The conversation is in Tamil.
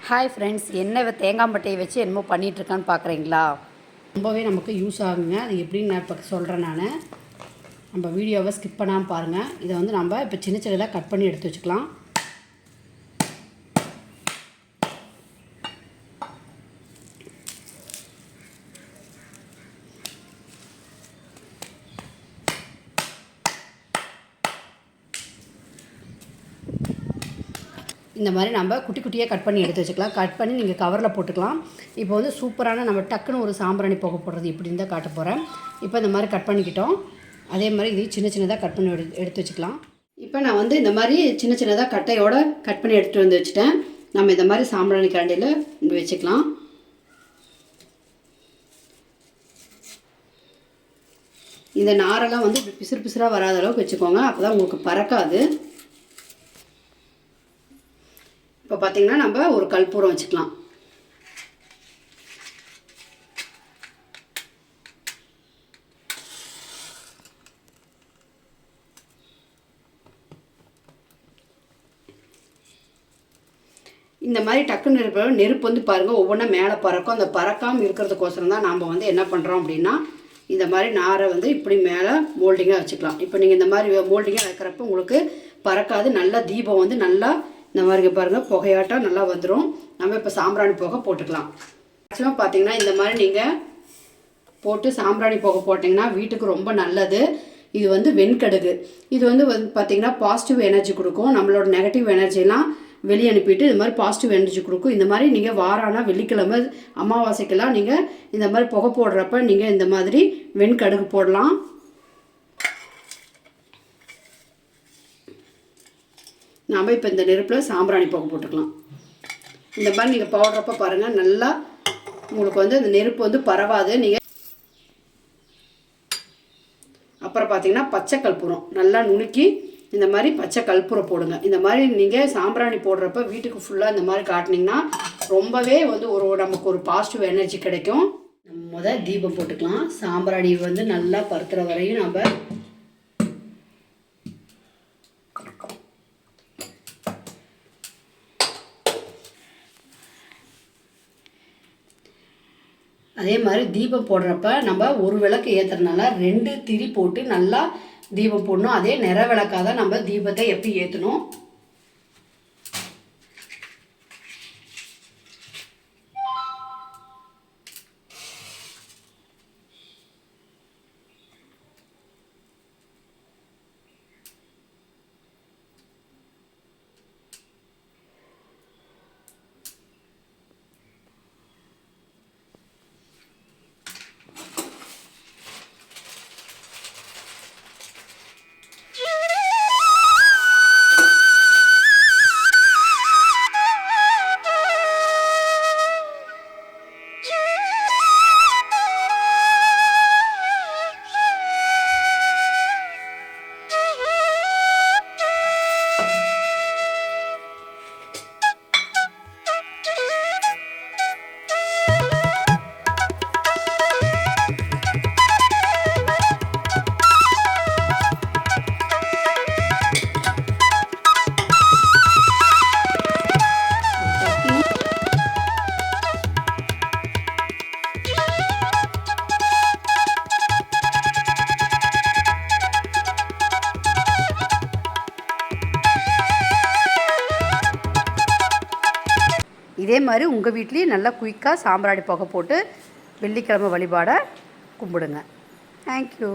ஹாய் ஃப்ரெண்ட்ஸ், என்ன தேங்காய் மட்டையை வச்சு என்னமோ பண்ணிகிட்ருக்கான்னு பார்க்குறீங்களா? ரொம்பவே நமக்கு யூஸ் ஆகுங்க. அது எப்படின்னு நான் இப்போ சொல்கிறேன். நம்ம வீடியோவை ஸ்கிப் பண்ணாமல் பாருங்கள். இதை நம்ம இப்போ சின்ன சின்னதாக கட் பண்ணி எடுத்து வச்சுக்கலாம். இந்த மாதிரி நம்ம குட்டி குட்டியாக கட் பண்ணி எடுத்து வச்சுக்கலாம். கட் பண்ணி நீங்கள் கவரில் போட்டுக்கலாம். இப்போ சூப்பரான நம்ம டக்குன்னு ஒரு சாம்பிராணி புகை போடுறது இப்படின்னு தான் காட்ட போகிறேன். இப்போ இந்த மாதிரி கட் பண்ணிக்கிட்டோம். அதே மாதிரி இது சின்ன சின்னதாக கட் பண்ணி எடுத்து வச்சுக்கலாம். இப்போ நான் இந்த மாதிரி சின்ன சின்னதாக கட்டையோடு கட் பண்ணி எடுத்துகிட்டு வந்து வச்சுட்டேன். நம்ம இந்த மாதிரி சாம்பிராணி கரண்டியில் இப்படி வச்சுக்கலாம். இந்த நாரெல்லாம் இப்படி பிசுறு பிசுறாக வராத அளவுக்கு வச்சுக்கோங்க. அப்போ தான் உங்களுக்கு பறக்காது. இப்போ பார்த்திங்கன்னா நம்ம ஒரு கற்பூரம் வச்சுக்கலாம். இந்த மாதிரி டக்குன்னு நெருப்பு பாருங்கள் ஒவ்வொன்றா மேலே பறக்கும். அந்த பறக்காமல் இருக்கிறதுக்கோசரம் தான் நாம் என்ன பண்ணுறோம் அப்படின்னா, இந்த மாதிரி நாரை இப்படி மேலே மோல்டிங்காக வச்சுக்கலாம். இப்போ நீங்கள் இந்த மாதிரி மோல்டிங்காக வைக்கிறப்ப உங்களுக்கு பறக்காது. நல்லா தீபம் நல்லா இந்த மாதிரி பாருங்கள் புகையாட்டம் நல்லா வந்துடும். நம்ம இப்போ சாம்பிராணி புகை போட்டுக்கலாம். மேக்ஸிமம் பார்த்திங்கன்னா இந்த மாதிரி நீங்கள் போட்டு சாம்பிராணி புகை போட்டிங்கன்னா வீட்டுக்கு ரொம்ப நல்லது. இது வெண்கடுகு. இது பார்த்திங்கன்னா பாசிட்டிவ் எனர்ஜி கொடுக்கும். நம்மளோட நெகட்டிவ் எனர்ஜிலாம் வெளியே அனுப்பிட்டு இது மாதிரி பாசிட்டிவ் எனர்ஜி கொடுக்கும். இந்த மாதிரி நீங்கள் வாரானா வெள்ளிக்கிழமை அமாவாசைக்கெல்லாம் நீங்கள் இந்த மாதிரி புகை போடுறப்ப நீங்கள் இந்த மாதிரி வெண்கடுகு போடலாம். நாம் இப்போ இந்த நெருப்பில் சாம்பிராணி புகை போட்டுக்கலாம். இந்த மாதிரி நீங்கள் போடுறப்ப பாருங்கள் நல்லா உங்களுக்கு இந்த நெருப்பு பரவாது. நீங்கள் அப்புறம் பார்த்தீங்கன்னா பச்சை கற்பூரம் நல்லா நுணுக்கி இந்த மாதிரி பச்சை கற்பூரம் போடுங்க. இந்த மாதிரி நீங்கள் சாம்பிராணி போடுறப்ப வீட்டுக்கு ஃபுல்லாக இந்த மாதிரி காட்டினீங்கன்னா ரொம்பவே நமக்கு ஒரு பாசிட்டிவ் எனர்ஜி கிடைக்கும். நம்ம தீபம் போட்டுக்கலாம். சாம்பிராணி நல்லா பருத்துற வரையும் நம்ம அதே மாதிரி தீபம் போடுறப்ப நம்ம ஒரு விளக்கு ஏற்றுறதுனால 2 திரி போட்டு நல்லா தீபம் போடணும். அதே நிற விளக்காக தான் நம்ம தீபத்தை எப்படி ஏற்றணும். இதே மாதிரி உங்கள் வீட்லேயும் நல்லா குயிக்காக சாம்பிராணி புகை போட்டு வெள்ளிக்கிழமை வழிபாடை கும்பிடுங்க. தேங்க்யூ.